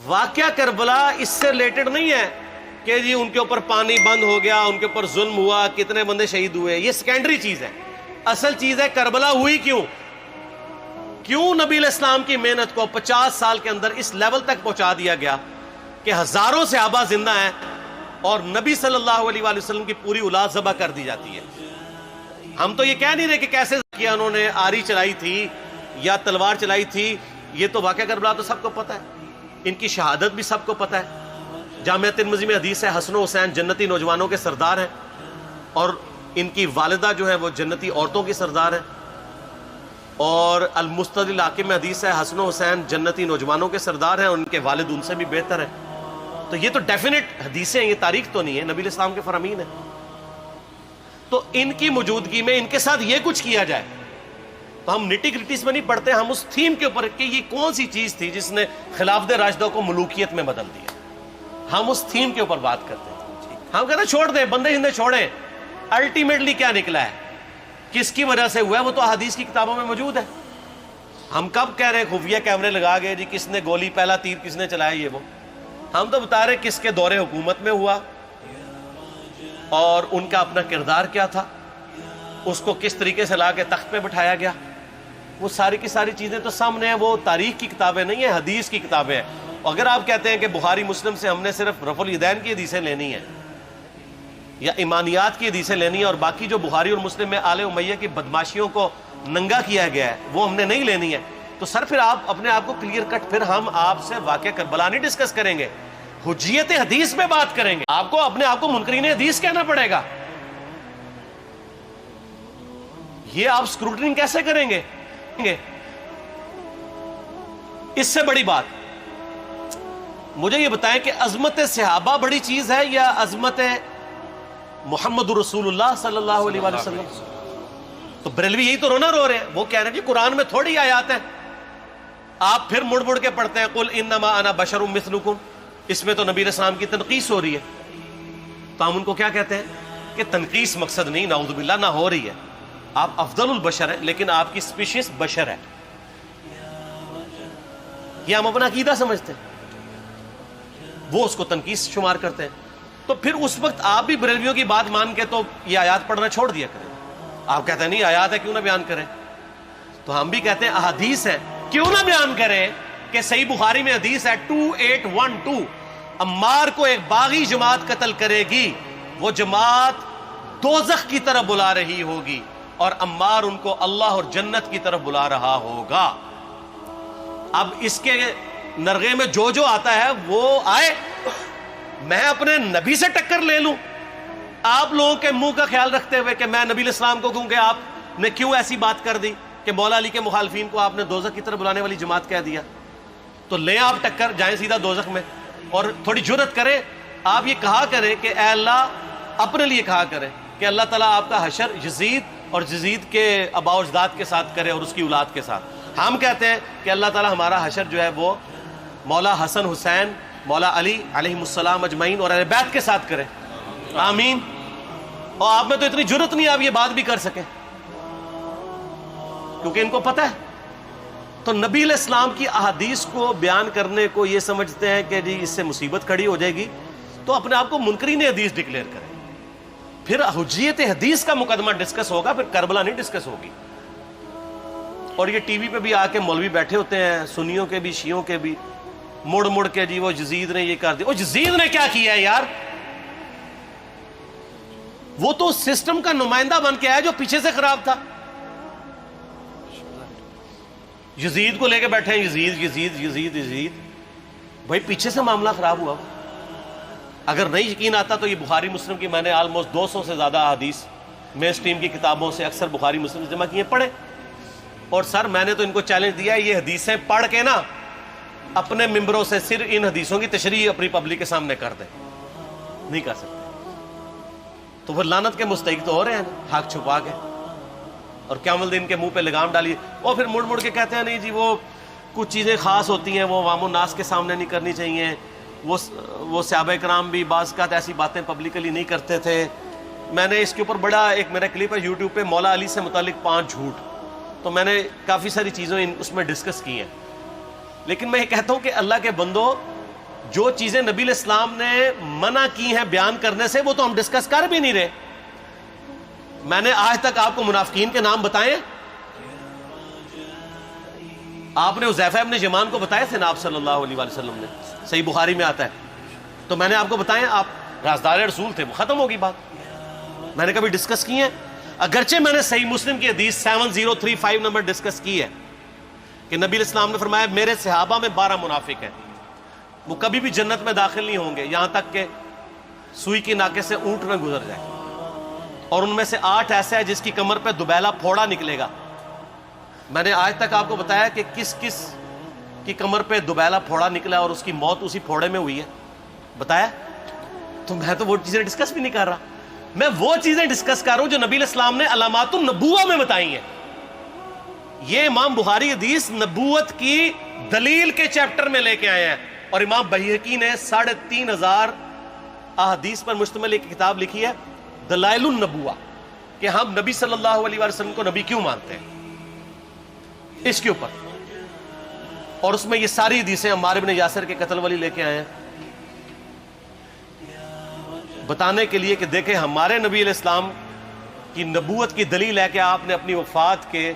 واقعہ کربلا اس سے ریلیٹڈ نہیں ہے کہ جی ان کے اوپر پانی بند ہو گیا، ان کے اوپر ظلم ہوا، کتنے بندے شہید ہوئے، یہ سیکنڈری چیز ہے. اصل چیز ہے کربلا ہوئی کیوں نبی علیہ السلام کی محنت کو 50 سال کے اندر اس لیول تک پہنچا دیا گیا کہ ہزاروں صحابہ زندہ ہیں اور نبی صلی اللہ علیہ وآلہ وسلم کی پوری اولاد ذبح کر دی جاتی ہے. ہم تو یہ کہہ نہیں رہے کہ کیسے کیا انہوں نے، آری چلائی تھی یا تلوار چلائی تھی، یہ تو واقعہ کربلا تو سب کو پتہ ہے، ان کی شہادت بھی سب کو پتہ ہے. جامعہ ترمذی میں حدیث ہے حسن و حسین جنتی نوجوانوں کے سردار ہیں اور ان کی والدہ جو ہے وہ جنتی عورتوں کی سردار ہیں. اور المستدرک الحاکم میں حدیث ہے حسن و حسین جنتی نوجوانوں کے سردار ہیں اور ان کے والد ان سے بھی بہتر ہیں. تو یہ تو ڈیفینٹ حدیثیں ہیں، یہ تاریخ تو نہیں ہے، نبی علیہ السلام کے فرامین ہیں. تو ان کی موجودگی میں ان کے ساتھ یہ کچھ کیا جائے تو ہم نٹی گریٹیز میں نہیں پڑھتے، ہم اس تھیم کے اوپر کہ یہ کون سی چیز تھی جس نے خلافت راشدہ کو ملوکیت میں بدل دیا، ہم اس تھیم کے اوپر بات کرتے ہیں. ہم کہتے ہیں چھوڑ دیں، بندے ہندے چھوڑیں. الٹیمیٹلی کیا نکلا ہے، کس کی وجہ سے ہوا ہے، وہ تو احادیث کی کتابوں میں موجود ہے. ہم کب کہہ رہے ہیں خفیہ کیمرے لگا گئے جی کس نے گولی پہلا تیر کس نے چلایا، یہ وہ ہم تو بتا رہے کس کے دور حکومت میں ہوا اور ان کا اپنا کردار کیا تھا، اس کو کس طریقے سے لا کے تخت پہ بٹھایا گیا. وہ ساری کی ساری چیزیں تو سامنے ہیں، وہ تاریخ کی کتابیں نہیں ہیں، حدیث کی کتابیں ہیں. اگر آپ کہتے ہیں کہ بخاری مسلم سے ہم نے صرف رفع الیدین کی حدیثیں لینی ہیں یا ایمانیات کی حدیثیں لینی ہیں اور باقی جو بخاری اور مسلم میں آل امیہ کی بدماشیوں کو ننگا کیا گیا ہے وہ ہم نے نہیں لینی ہے، تو سر پھر آپ اپنے آپ کو کلیئر کٹ، پھر ہم آپ سے واقعہ کربلا نہیں ڈسکس کریں گے، حجیت حدیث میں بات کریں گے. آپ کو اپنے آپ کو منکرین حدیث کہنا پڑے گا. یہ آپ اسکروٹنگ کیسے کریں گے؟ اس سے بڑی بات مجھے یہ بتائیں کہ عظمت صحابہ بڑی چیز ہے یا عظمت محمد رسول اللہ صلی اللہ علیہ وآلہ وسلم؟ تو بریلوی یہی تو رونا رو رہے ہیں، وہ کہہ رہے ہیں جی قرآن میں تھوڑی آیات ہیں. آپ پھر مڑ مڑ کے پڑھتے ہیں قل انما انا بشر مثلکم، اس میں تو نبی علیہ السلام کی تنقیص ہو رہی ہے. تو ہم ان کو کیا کہتے ہیں کہ تنقیص مقصد نہیں، نعوذ باللہ، نہ ہو رہی ہے. آپ افضل البشر ہیں لیکن آپ کی سپیشیز بشر ہے، یہ ہم اپنا عقیدہ سمجھتے ہیں، وہ اس کو تنقیص شمار کرتے ہیں. تو پھر اس وقت آپ بھی بریلویوں کی بات مان کے تو یہ آیات پڑھنا چھوڑ دیا کریں. آپ کہتے ہیں نہیں آیات ہے کیوں نہ بیان کریں، تو ہم بھی کہتے ہیں احادیث ہے کیوں نہ بیان کریں. کہ صحیح بخاری میں حدیث ہے 2812 عمار کو ایک باغی جماعت قتل کرے گی، وہ جماعت دوزخ کی طرف بلا رہی ہوگی اور عمار ان کو اللہ اور جنت کی طرف بلا رہا ہوگا. اب اس کے نرغے میں جو آتا ہے وہ آئے، میں اپنے نبی سے ٹکر لے لوں آپ لوگوں کے منہ کا خیال رکھتے ہوئے کہ میں نبی علیہ السلام کو کہوں کہ آپ نے کیوں ایسی بات کر دی کہ مولا علی کے مخالفین کو آپ نے دوزخ کی طرف بلانے والی جماعت کہہ دیا. تو لیں آپ ٹکر، جائیں سیدھا دوزخ میں. اور تھوڑی جرت کریں، آپ یہ کہا کریں کہ اے اللہ، اپنے لیے کہا کریں کہ اللہ تعالیٰ آپ کا حشر یزید اور یزید کے آباء و اجداد کے ساتھ کرے اور اس کی اولاد کے ساتھ. ہم کہتے ہیں کہ اللہ تعالیٰ ہمارا حشر جو ہے وہ مولا حسن حسین، مولا علی علیہم السلام اجمعین اور اہل بیت کے ساتھ کرے، آمین. اور آپ میں تو اتنی جرت نہیں آپ یہ بات بھی کر سکیں کیونکہ ان کو پتہ ہے. تو نبی علیہ السلام کی احادیث کو بیان کرنے کو یہ سمجھتے ہیں کہ جی اس سے مصیبت کھڑی ہو جائے گی، تو اپنے آپ کو منکرین حدیث ڈکلیئر کریں. پھر حجیت حدیث کا مقدمہ ڈسکس ہوگا، پھر کربلا نہیں ڈسکس ہوگی. اور یہ ٹی وی پہ بھی آ کے مولوی بیٹھے ہوتے ہیں، سنیوں کے بھی شیعوں کے بھی، مڑ مڑ کے جی وہ یزید نے یہ کر دیا. وہ یزید نے کیا کیا ہے یار؟ وہ تو سسٹم کا نمائندہ بن کے آیا جو پیچھے سے خراب تھا. یزید کو لے کے بیٹھے ہیں، یزید یزید یزید یزید. بھائی پیچھے سے معاملہ خراب ہوا. اگر نہیں یقین آتا تو یہ بخاری مسلم کی میں نے آلموسٹ 200 سے زیادہ احادیث مین اسٹریم کی کتابوں سے اکثر بخاری مسلم جمع کیے پڑھے. اور سر میں نے تو ان کو چیلنج دیا ہے، یہ حدیثیں پڑھ کے نا اپنے ممبروں سے صرف ان حدیثوں کی تشریح اپنی پبلک کے سامنے کر دیں. نہیں کر سکتے تو وہ لعنت کے مستحق تو ہو رہے ہیں حق چھپا کے، اور قیامت دن کے منہ پہ لگام ڈالی. اور پھر مڑ مڑ کے کہتے ہیں نہیں جی وہ کچھ چیزیں خاص ہوتی ہیں وہ عوام الناس کے سامنے نہیں کرنی چاہیے. وہ صحابہ کرام بھی بعض کا ایسی باتیں پبلکلی نہیں کرتے تھے. میں نے اس کے اوپر بڑا ایک میرا کلپ ہے یوٹیوب پہ، مولا علی سے متعلق 5 جھوٹ. تو میں نے کافی ساری چیزیں اس میں ڈسکس کی ہیں. لیکن میں یہ کہتا ہوں کہ اللہ کے بندو، جو چیزیں نبی علیہ السلام نے منع کی ہیں بیان کرنے سے وہ تو ہم ڈسکس کر بھی نہیں رہے. میں نے آج تک آپ کو منافقین کے نام بتائے؟ آپ نے حذیفہ ابن یمان کو بتائے تھے نا آپ صلی اللہ علیہ وآلہ وسلم نے؟ صحیح بخاری میں آتا ہے. تو میں نے آپ کو بتایا، آپ رازدار رسول تھے، وہ ختم ہوگی بات. میں نے کبھی ڈسکس کی ہے؟ اگرچہ میں نے صحیح مسلم کی حدیث 7035 نمبر ڈسکس کی ہے کہ نبی علیہ السلام نے فرمایا میرے صحابہ میں 12 منافق ہیں، وہ کبھی بھی جنت میں داخل نہیں ہوں گے یہاں تک کہ سوئی کی ناکے سے اونٹ نہ گزر جائے، اور ان میں سے 8 ایسا ہے جس کی کمر پہ دوبیلا پھوڑا نکلے گا. میں نے آج تک آپ کو بتایا کہ کس کس کی کمر پہ دوبیلا پھوڑا نکلا اور اس کی موت اسی پھوڑے میں ہوئی ہے؟ بتایا؟ تو میں تو وہ چیزیں ڈسکس بھی نہیں کر رہا، میں وہ چیزیں ڈسکس کر رہا ہوں جو نبی علیہ السلام نے علامات النبوہ میں بتائی ہیں. یہ امام بخاری حدیث نبوت کی دلیل کے چیپٹر میں لے کے آئے ہیں، اور امام بہقی نے 3500 احادیث پر مشتمل ایک کتاب لکھی ہے دلائل النبوہ، کہ ہم نبی صلی اللہ علیہ وسلم کو نبی کیوں مانتے ہیں، اس کے اوپر. اور اس میں یہ ساری حدیثیں عمار بن یاسر کے قتل والی لے کے آئے ہیں، بتانے کے لیے کہ دیکھیں ہمارے نبی علیہ السلام کی نبوت کی دلیل ہے کہ آپ نے اپنی وفات کے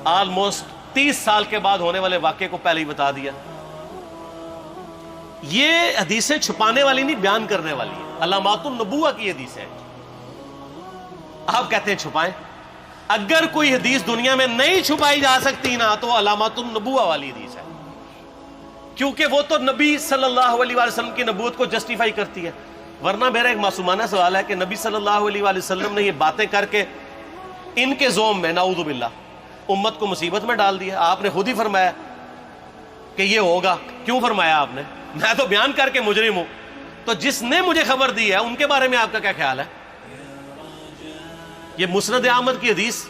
آلموسٹ 30 سال کے بعد ہونے والے واقعے کو پہلے ہی بتا دیا. یہ حدیثیں چھپانے والی نہیں، بیان کرنے والی ہیں، علامات النبوہ کی حدیثیں. آپ کہتے ہیں چھپائیں. اگر کوئی حدیث دنیا میں نہیں چھپائی جا سکتی نا تو علامات النبوہ والی حدیث ہے، کیونکہ وہ تو نبی صلی اللہ علیہ وسلم کی نبوت کو جسٹیفائی کرتی ہے. ورنہ میرا ایک معصومانہ سوال ہے کہ نبی صلی اللہ علیہ وسلم نے یہ باتیں کر کے ان کے زوم میں نعوذ باللہ امت کو مصیبت میں ڈال دیا. آپ نے خود ہی فرمایا کہ یہ ہوگا. کیوں فرمایا آپ نے؟ میں تو بیان کر کے مجرم ہوں. تو جس نے مجھے خبر دی ہے ان کے بارے میں آپ کا کیا خیال ہے؟ یہ مسند احمد کی حدیث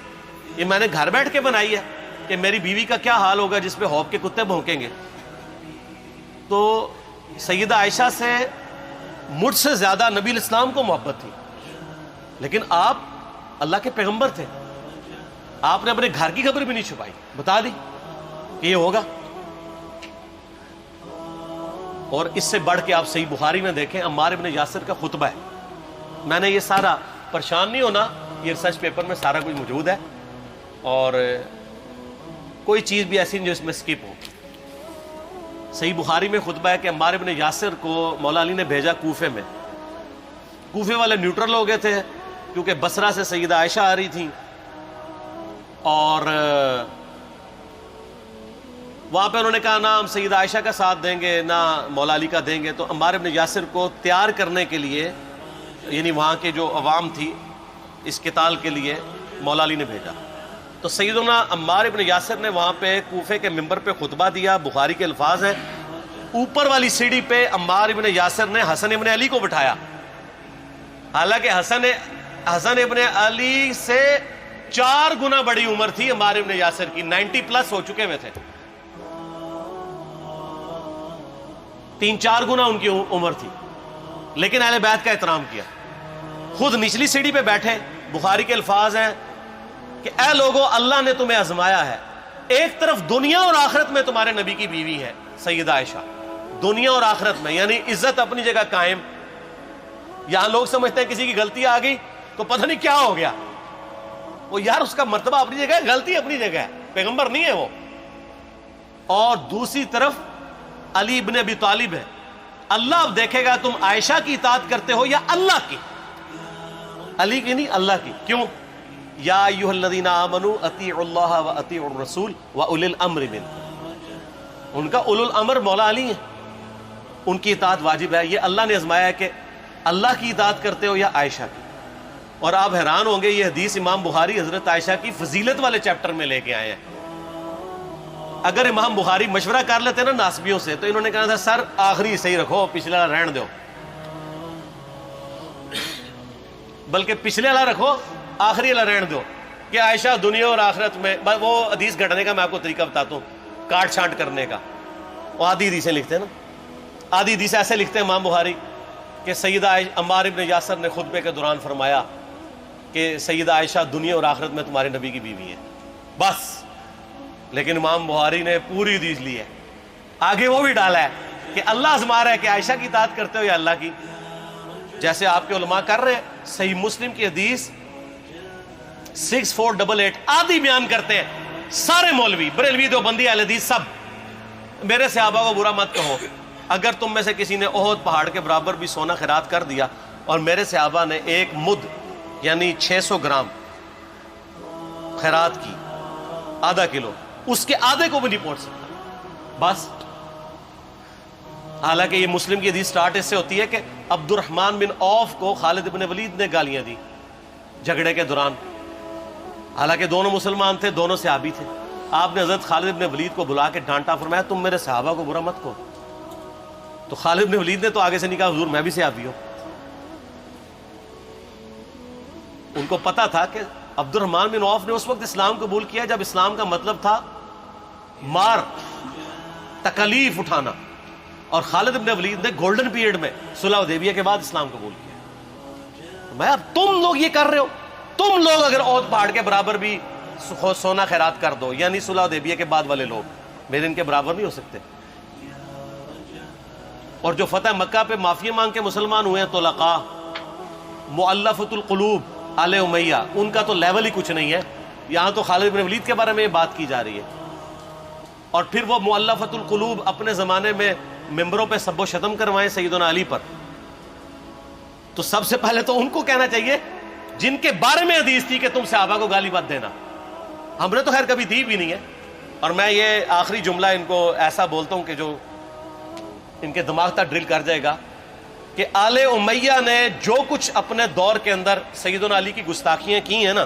یہ میں نے گھر بیٹھ کے بنائی ہے کہ میری بیوی کا کیا حال ہوگا جس پہ خوف کے کتے بھونکیں گے. تو سیدہ عائشہ سے مجھ سے زیادہ نبی علیہ السلام کو محبت تھی، لیکن آپ اللہ کے پیغمبر تھے، آپ نے اپنے گھر کی خبر بھی نہیں چھپائی، بتا دی کہ یہ ہوگا. اور اس سے بڑھ کے آپ صحیح بخاری میں دیکھیں عمار بن یاسر کا خطبہ ہے. میں نے یہ سارا، پریشان نہیں ہونا، یہ ریسرچ پیپر میں سارا کچھ موجود ہے، اور کوئی چیز بھی ایسی نہیں جو اس میں سکپ ہو. صحیح بخاری میں خطبہ ہے کہ عمار بن یاسر کو مولا علی نے بھیجا کوفے میں. کوفے والے نیوٹرل ہو گئے تھے کیونکہ بصرہ سے سیدہ عائشہ آ رہی تھیں، اور وہاں پہ انہوں نے کہا نہ ہم سیدہ عائشہ کا ساتھ دیں گے نہ مولا علی کا دیں گے. تو عمار بن یاسر کو تیار کرنے کے لیے، یعنی وہاں کے جو عوام تھی اس قتال کے لیے، مولا علی نے بھیجا. تو سیدنا عمار بن یاسر نے وہاں پہ کوفے کے منبر پہ خطبہ دیا. بخاری کے الفاظ ہیں، اوپر والی سیڑھی پہ عمار بن یاسر نے حسن ابن علی کو بٹھایا، حالانکہ حسن ابن علی سے 4 گنا بڑی عمر تھی عمار بن یاسر کی، 90 پلس ہو چکے ہوئے تھے، 3-4 گنا ان کی عمر تھی. لیکن اہل بیت کا احترام کیا، خود نچلی سیڑھی پہ بیٹھے. بخاری کے الفاظ ہیں کہ اے لوگو اللہ نے تمہیں آزمایا ہے، ایک طرف دنیا اور آخرت میں تمہارے نبی کی بیوی ہے سیدہ عائشہ، دنیا اور آخرت میں، یعنی عزت اپنی جگہ قائم. یہاں لوگ سمجھتے ہیں کسی کی غلطی آ گئی تو پتہ نہیں کیا ہو گیا. وہ یار اس کا مرتبہ اپنی جگہ ہے، غلطی اپنی جگہ ہے، پیغمبر نہیں ہے وہ. اور دوسری طرف علی ابن ابی طالب ہے. اللہ اب دیکھے گا تم عائشہ کی اطاعت کرتے ہو یا اللہ کی. علی کی نہیں، اللہ کی. کیوں؟ یا ایھا الذین آمنوا اطیعوا اللہ واطیعوا الرسول واولی الامر منکم. ان کا اولو الامر مولا علی ہیں، ان کی اطاعت واجب ہے. یہ اللہ نے آزمایا ہے کہ اللہ کی اطاعت کرتے ہو یا عائشہ کی. اور آپ حیران ہوں گے، یہ حدیث امام بخاری حضرت عائشہ کی فضیلت والے چیپٹر میں لے کے آئے ہیں. اگر امام بخاری مشورہ کر لیتے نا ناسبیوں سے تو انہوں نے کہا تھا سر آخری صحیح رکھو، پچھلے والا رہن دو، بلکہ پچھلے والا رکھو آخری والا رہن دو، کہ عائشہ دنیا اور آخرت میں. وہ حدیث گھڑنے کا میں آپ کو طریقہ بتاتا ہوں، کاٹ چھانٹ کرنے کا. وہ آدھی حدیثیں لکھتے ہیں نا، آدھی حدیث ایسے لکھتے ہیں امام بخاری کہ سیدہ عمار ابن یاسر نے خطبے کے دوران فرمایا کہ سیدہ عائشہ دنیا اور آخرت میں تمہارے نبی کی بیوی ہے، بس. لیکن امام بخاری نے پوری حدیث لی ہے، آگے وہ بھی ڈالا ہے کہ اللہ آزما رہا ہے کہ عائشہ کی اطاعت کرتے ہو یا اللہ کی، جیسے آپ کے علماء کر رہے ہیں۔ صحیح مسلم کی حدیث 6488 آدھی بیان کرتے ہیں سارے مولوی، بریلوی، دیوبندی، اہل حدیث، سب۔ میرے صحابہ کو برا مت کہو، اگر تم میں سے کسی نے احد پہاڑ کے برابر بھی سونا خیرات کر دیا اور میرے صحابہ نے ایک مد یعنی 600 گرام خیرات کی، آدھا کلو، اس کے آدھے کو بھی نہیں پہنچ سکتا بس۔ حالانکہ یہ مسلم کی حدیث سٹارٹ اس سے ہوتی ہے کہ عبد الرحمن بن عوف کو خالد بن ولید نے گالیاں دی جھگڑے کے دوران، حالانکہ دونوں مسلمان تھے، دونوں صحابی تھے۔ آپ نے حضرت خالد بن ولید کو بلا کے ڈانٹا، فرمایا تم میرے صحابہ کو برا مت کہو۔ تو خالد بن ولید نے تو آگے سے نہیں کہا حضور میں بھی صحابی ہوں۔ ان کو پتا تھا کہ عبد الرحمن بن عوف نے اس وقت اسلام قبول کیا جب اسلام کا مطلب تھا مار، تکلیف اٹھانا، اور خالد بن ولید نے گولڈن پیریڈ میں صلح حدیبیہ کے بعد اسلام قبول کیا۔ میں اب تم لوگ یہ کر رہے ہو، تم لوگ اگر احد پہاڑ کے برابر بھی سونا خیرات کر دو، یعنی صلح حدیبیہ کے بعد والے لوگ میرے ان کے برابر نہیں ہو سکتے۔ اور جو فتح مکہ پہ معافی مانگ کے مسلمان ہوئے ہیں طلقاء، مؤلفۃ القلوب آل امیہ، ان کا تو لیول ہی کچھ نہیں ہے۔ یہاں تو خالد بن ولید کے بارے میں یہ بات کی جا رہی ہے، اور پھر وہ مؤلفۃ القلوب اپنے زمانے میں ممبروں پہ سب و شتم کروائیں سیدنا علی پر۔ تو سب سے پہلے تو ان کو کہنا چاہیے جن کے بارے میں حدیث تھی کہ تم صحابہ کو گالی مت دینا۔ ہم نے تو خیر کبھی دی بھی نہیں ہے۔ اور میں یہ آخری جملہ ان کو ایسا بولتا ہوں کہ جو ان کے دماغ تک ڈرل کر جائے گا کہ آل امیہ نے جو کچھ اپنے دور کے اندر سیدنا علی کی گستاخیاں کی ہیں نا،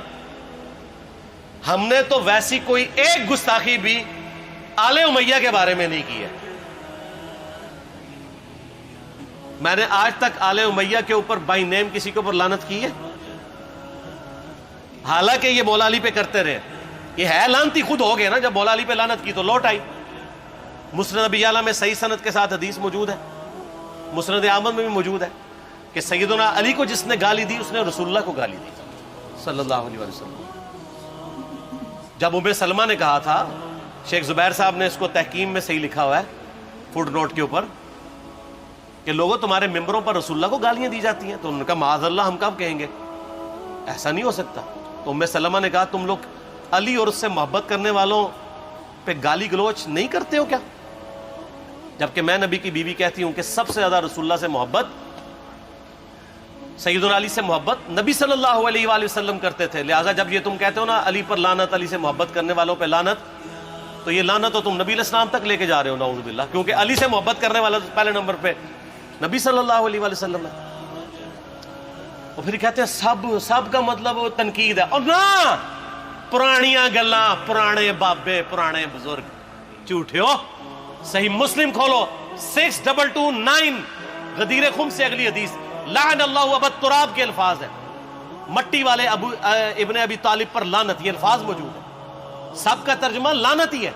ہم نے تو ویسی کوئی ایک گستاخی بھی آل امیہ کے بارے میں نہیں کی ہے۔ میں نے آج تک آل امیہ کے اوپر بائی نیم کسی کے اوپر لعنت کی ہے؟ حالانکہ یہ مولا علی پہ کرتے رہے، یہ ہے لعنتی خود ہو گئے نا، جب مولا علی پہ لعنت کی تو لوٹ آئی۔ مسند ابی اعلیٰ میں صحیح سند کے ساتھ حدیث موجود ہے، مسند احمد میں بھی موجود ہے کہ سیدنا علی کو جس نے گالی دی اس نے رسول اللہ کو گالی دی صلی اللہ علیہ وسلم۔ جب ام سلمہ نے کہا تھا، شیخ زبیر صاحب نے اس کو تحکیم میں صحیح لکھا ہوا ہے فوٹ نوٹ کے اوپر، کہ لوگوں تمہارے ممبروں پر رسول اللہ کو گالیاں دی جاتی ہیں، تو انہوں نے کہا معاذ اللہ، ہم کب کہیں گے، ایسا نہیں ہو سکتا۔ تو ام سلمہ نے کہا تم لوگ علی اور اس سے محبت کرنے والوں پہ گالی گلوچ نہیں کرتے ہو کیا؟ جبکہ میں نبی کی بیوی کہتی ہوں کہ سب سے زیادہ رسول اللہ سے محبت، سیدنا علی سے محبت نبی صلی اللہ علیہ وآلہ وسلم کرتے تھے۔ لہٰذا جب یہ تم کہتے ہو نا علی پر لعنت، علی سے محبت کرنے والوں پہ لعنت، تو یہ لعنت تو تم نبی علیہ السلام تک لے کے جا رہے ہو نعوذ باللہ، کیونکہ علی سے محبت کرنے والا پہلے نمبر پہ نبی صلی اللہ علیہ وآلہ وسلم ہے۔ اور پھر کہتے ہیں سب کا مطلب تنقید ہے، اور نہ پرانیاں گلاں، پرانے بابے، پرانے بزرگ، جھوٹے ہو۔ صحیح مسلم کھولو 6229 غدیر خم سے اگلی حدیث، لعن اللہ ابا التراب کے الفاظ ہیں، مٹی والے ابن ابی طالب پر لعنت، یہ الفاظ موجود ہیں۔ سب کا ترجمہ لعنت ہی ہے،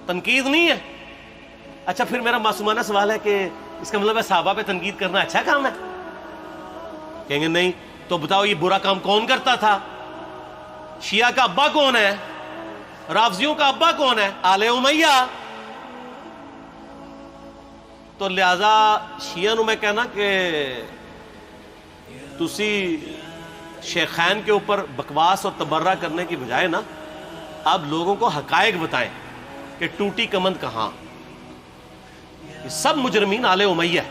تنقید نہیں ہے۔ اچھا پھر میرا معصومانہ سوال ہے کہ اس کا مطلب ہے صحابہ پہ تنقید کرنا اچھا کام ہے؟ کہیں گے نہیں۔ تو بتاؤ یہ برا کام کون کرتا تھا؟ شیعہ کا ابا کون ہے؟ رافضیوں کا ابا کون ہے؟ آل امیہ۔ تو لہذا شیعہ نو میں کہنا کہ تسی شیخین کے اوپر بکواس اور تبرہ کرنے کی بجائے نا اب لوگوں کو حقائق بتائیں کہ ٹوٹی کمند کہاں۔ یہ سب مجرمین آل امیہ ہے،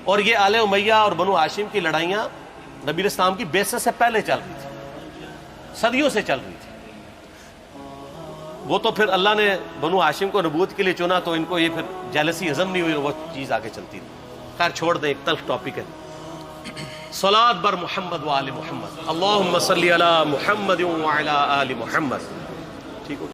اور یہ آل امیہ اور بنو ہاشم کی لڑائیاں نبی علیہ السلام کی بعثت سے پہلے چل رہی تھی، صدیوں سے چل رہی تھی۔ وہ تو پھر اللہ نے بنو ہاشم کو نبوت کے لیے چنا تو ان کو یہ پھر جیلسی ہضم نہیں ہوئی، وہ چیز آگے چلتی تھی۔ خیر چھوڑ دیں، ایک تلخ ٹاپک ہے۔ صلاۃ بر محمد و آل محمد، اللہم صلی علی محمد و علی آل محمد۔ ٹھیک ہو؟